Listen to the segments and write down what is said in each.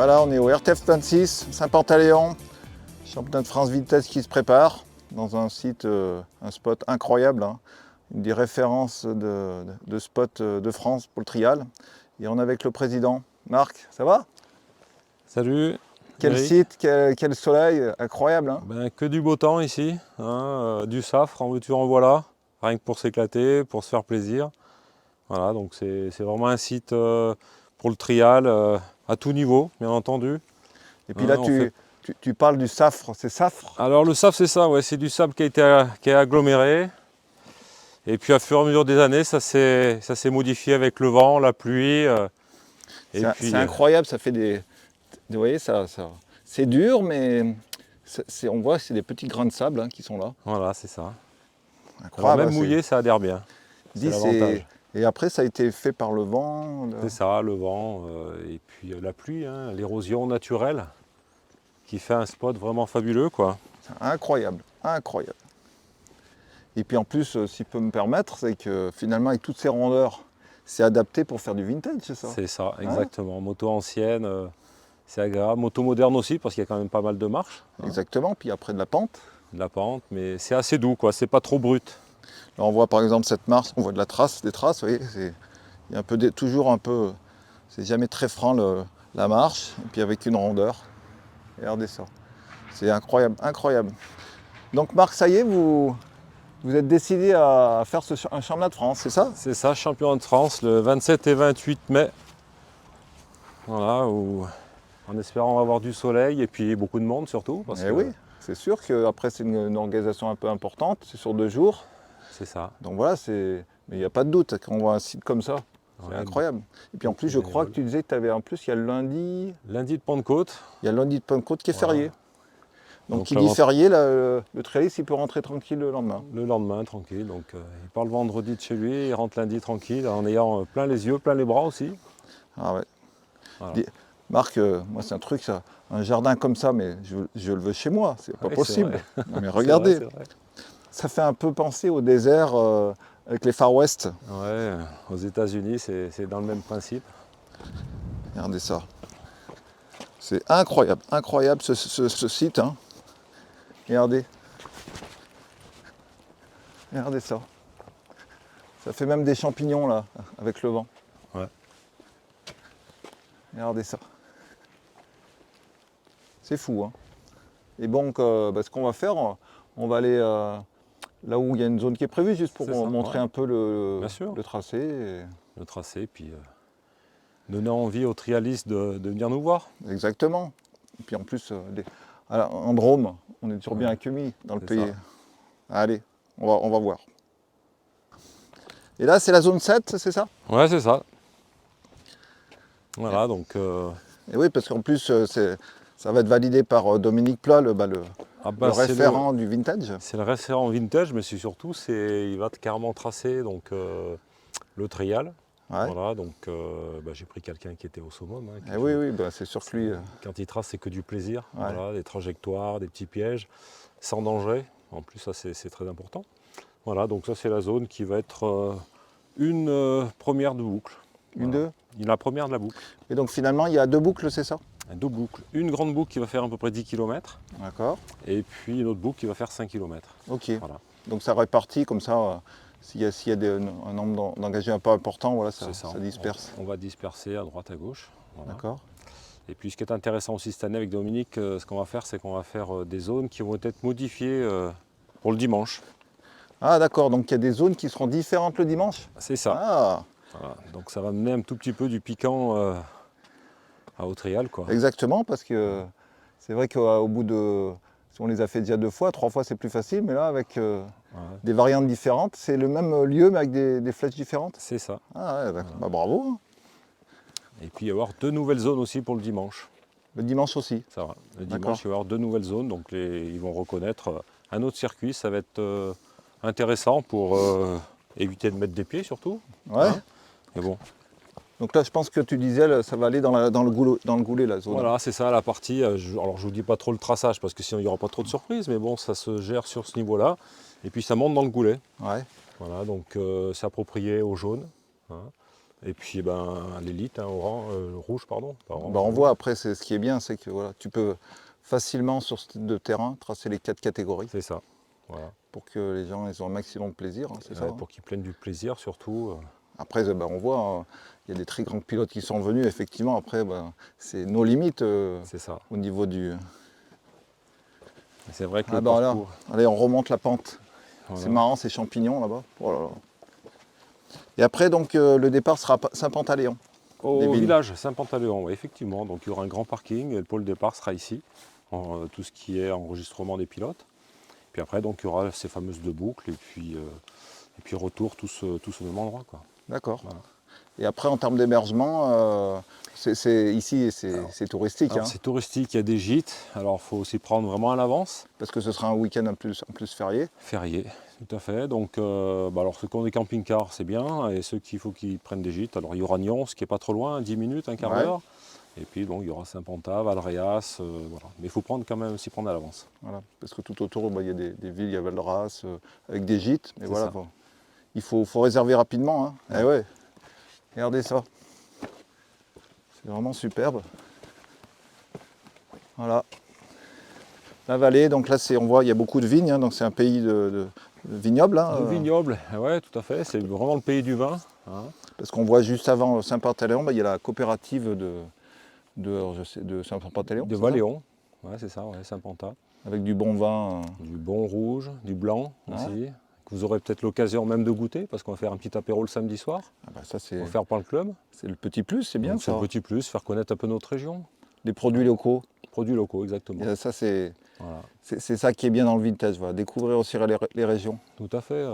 Voilà, on est au RTF 26, Saint-Pantaléon, championnat de France Vitesse qui se prépare dans un site, un spot incroyable, hein, une des références de spots de France pour le trial. Et on est avec le président. Marc, ça va? Salut. Quel Eric. site, quel soleil, incroyable, hein. Ben, que du beau temps ici, hein, du safre, en veux-tu en voilà, rien que pour s'éclater, pour se faire plaisir. Voilà, donc c'est vraiment un site pour le trial à tout niveau, bien entendu. Et puis là, Hein, tu parles du safre, c'est safre? Alors le safre c'est ça, ouais, c'est du sable qui est aggloméré. Et puis à fur et à mesure des années, ça s'est modifié avec le vent, la pluie. C'est incroyable, ça fait vous voyez, c'est dur, mais on voit que c'est des petits grains de sable, hein, qui sont là. Voilà, c'est ça. Alors Incroyable, même hein, mouillé, ça adhère bien. C'est l'avantage. Et après, ça a été fait par le vent. C'est ça, le vent et puis la pluie, hein, l'érosion naturelle qui fait un spot vraiment fabuleux, quoi. C'est incroyable, incroyable. Et puis en plus, si je peux me permettre, c'est que finalement, avec toutes ces rondeurs, c'est adapté pour faire du vintage, c'est ça? C'est ça, exactement. Moto ancienne, c'est agréable. Moto moderne aussi, parce qu'il y a quand même pas mal de marches. Hein. Exactement, puis après de la pente. De la pente, mais c'est assez doux, quoi. C'est pas trop brut. Là, on voit par exemple cette marche, on voit de la trace, des traces, vous voyez, il y a un peu toujours un peu, c'est jamais très franc la marche, et puis avec une rondeur. Regardez ça. C'est incroyable, incroyable. Donc Marc, ça y est, vous êtes décidé à faire un championnat de France, c'est ça? C'est ça, championnat de France, le 27 et 28 mai. Voilà, en espérant avoir du soleil et puis beaucoup de monde surtout. Parce que Oui, c'est sûr qu'après c'est une organisation un peu importante, c'est sur 2 jours. c'est ça. Donc voilà, mais il n'y a pas de doute, quand on voit un site comme ça, c'est Ouais, incroyable. Et puis en plus, je crois que tu disais que tu avais en plus, il y a le lundi, lundi de Pentecôte. il y a le lundi de Pentecôte qui est Voilà. férié. Donc qui là, dit férié, là, le trialiste, il peut rentrer tranquille le lendemain. Le lendemain, tranquille. Donc il part le vendredi de chez lui, il rentre lundi tranquille, en ayant plein les yeux, plein les bras aussi. Ah ouais. Voilà. Marc, moi c'est un truc, ça, un jardin comme ça, mais je le veux chez moi, c'est pas Ouais, possible. c'est vrai. Non, mais regardez, C'est vrai. ça fait un peu penser au désert avec les Far West. Ouais, aux États-Unis, c'est dans le même principe. Regardez ça. C'est incroyable, incroyable ce site, hein. Regardez. Regardez ça. Ça fait même des champignons là, avec le vent. Ouais. Regardez ça. C'est fou, hein. Et donc, ce qu'on va faire, on va aller là où il y a une zone qui est prévue, juste pour C'est ça, montrer un peu Bien sûr. le tracé. Le tracé, puis donner envie aux trialistes de venir nous voir. Exactement. Et puis en plus, en Drôme, on est toujours bien accueillis dans le C'est pays. ça. Allez, on va voir. Et là, c'est la zone 7, c'est ça? Ouais, c'est ça. Voilà, donc Et oui, parce qu'en plus, ça va être validé par Dominique Plat, le c'est référent du vintage. c'est le référent vintage, mais c'est surtout, il va carrément tracer donc, le trial. Ouais. Voilà, donc j'ai pris quelqu'un qui était au summum. Hein, Et oui, c'est sûr que lui. Quand il trace, c'est que du plaisir. Ouais. Voilà, des trajectoires, des petits pièges, sans danger. En plus, ça, c'est très important. Voilà, donc ça, c'est la zone qui va être une première de boucle. Une, Voilà. deux. La première de la boucle. Et donc finalement, il y a 2 boucles, c'est ça? Deux boucles. Une grande boucle qui va faire à peu près 10 km. D'accord. Et puis une autre boucle qui va faire 5 km. Ok. Voilà. Donc ça répartit comme ça. S'il y a un nombre d'engagés un peu important, voilà, ça disperse. On va disperser à droite, à gauche. Voilà. D'accord. Et puis ce qui est intéressant aussi cette année avec Dominique, ce qu'on va faire, c'est qu'on va faire des zones qui vont être modifiées pour le dimanche. Ah d'accord, donc il y a des zones qui seront différentes le dimanche? C'est ça. Ah, Voilà. Donc ça va mener un tout petit peu du piquant à Haut-Trial, quoi. exactement, parce que c'est vrai qu'au bout de... Si on les a fait déjà 2 fois, 3 fois c'est plus facile, mais là avec des variantes différentes, c'est le même lieu mais avec des flèches différentes? C'est ça. Ah ouais, d'accord. Bah, bravo, hein. Et puis il va y avoir 2 nouvelles zones aussi pour le dimanche. Le dimanche aussi. Ça va. Le D'accord. dimanche, il va y avoir 2 nouvelles zones, donc ils vont reconnaître un autre circuit. Ça va être intéressant pour éviter de mettre des pieds surtout. Ouais. Hein. Mais bon, Donc là, je pense que tu disais, là, ça va aller dans le goulet, la zone. voilà, c'est ça la partie. Alors je vous dis pas trop le traçage parce que sinon il n'y aura pas trop de surprises, mais bon, ça se gère sur ce niveau-là. Et puis ça monte dans le goulet. Ouais. Voilà, donc c'est approprié aux jaunes. Hein. Et puis l'élite, hein, rouge, pardon. Pas orange, Bah, on voit après, ce qui est bien, c'est que voilà, tu peux facilement sur ce type de terrain tracer les 4 catégories c'est ça. Voilà. pour que les gens aient un maximum de plaisir, hein, c'est ça. Ouais, Hein. pour qu'ils prennent du plaisir surtout. Après, bah, on voit, hein, il y a des très grands pilotes qui sont venus, effectivement. Après, bah, c'est nos limites C'est ça. au niveau du. Et c'est vrai que Ah le bah là, parcours. allez, on remonte la pente. Voilà. C'est marrant ces champignons là-bas. Oh là là. Et après, donc, le départ sera à Saint-Pantaléon. Des Au vignes. village Saint-Pantaléon, ouais, effectivement. Donc il y aura un grand parking et le pôle départ sera ici. Tout ce qui est enregistrement des pilotes. Puis après, donc, il y aura ces fameuses deux boucles et puis retour tous au même endroit, quoi. D'accord. Voilà. Et après, en termes d'hébergement, ici, c'est touristique. Alors Hein, c'est touristique, il y a des gîtes. Alors il faut s'y prendre vraiment à l'avance. parce que ce sera un week-end en plus férié. Férié, tout à fait. Donc alors ceux qui ont des camping-cars, c'est bien. Et ceux qu'il faut qu'ils prennent des gîtes. Alors il y aura Nyons, qui n'est pas trop loin, 10 minutes, un quart Ouais. d'heure. Et puis donc il y aura Saint-Pantat, Valréas, voilà. Mais il faut quand même s'y prendre à l'avance. Voilà. Parce que tout autour, bah, il y a des villes, il y a Val-de-Race, avec des gîtes. Mais C'est voilà, ça. bon, il faut réserver rapidement. Hein. Ouais. Eh ouais. Regardez ça. C'est vraiment superbe. Voilà. La vallée, donc là, on voit, il y a beaucoup de vignes. Hein, donc c'est un pays de vignobles. Hein, Le vignoble, ouais, tout à fait. C'est vraiment le pays du vin. Hein. parce qu'on voit juste avant Saint-Pantaléon, bah, il y a la coopérative de Saint-Pantaléon. De c'est ça Valéon, ouais, c'est ça, ouais, Saint-Pantat. Avec du bon vin. Du bon rouge, du blanc Ouais. aussi, que vous aurez peut-être l'occasion même de goûter, parce qu'on va faire un petit apéro le samedi soir. Ah bah, ça, On va faire par le club. c'est le petit plus, c'est bien Donc, c'est ça. un petit plus, faire connaître un peu notre région. Les produits locaux. Produits locaux, exactement. Et ça, c'est Voilà. ça qui est bien dans le vintage. Voilà. Découvrir aussi les régions. Tout à fait.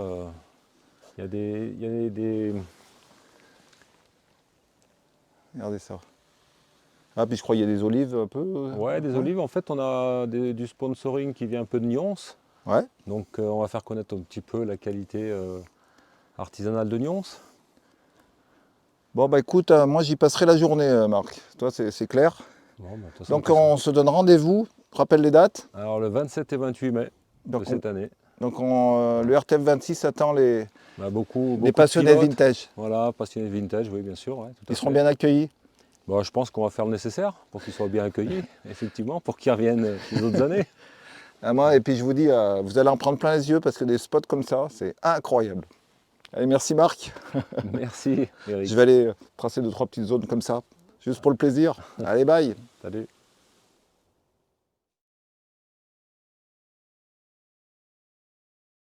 Il y a des... Regardez ça. Ah, puis je crois qu'il y a des olives un peu. Ouais, des olives. En fait, on a du sponsoring qui vient un peu de Nyons. Ouais. Donc, on va faire connaître un petit peu la qualité artisanale de Nyons. Bon, bah écoute, moi j'y passerai la journée, Marc. Toi, c'est clair. Bon, bah, de toute façon, Donc on se donne rendez-vous. Rappelle les dates. Alors, le 27 et 28 mai Donc, de cette année. le RTF 26 attend les On a beaucoup passionnés de pilotes. vintage. Voilà, passionnés de vintage, oui, bien sûr. Ouais, tout à Ils seront fait. bien accueillis. Bon, je pense qu'on va faire le nécessaire pour qu'ils soient bien accueillis, effectivement, pour qu'ils reviennent les autres années. Et puis je vous dis, vous allez en prendre plein les yeux parce que des spots comme ça, c'est incroyable. Allez, merci Marc. Merci, Eric. Je vais aller tracer 2-3 petites zones comme ça, juste pour le plaisir. Allez, bye. Salut.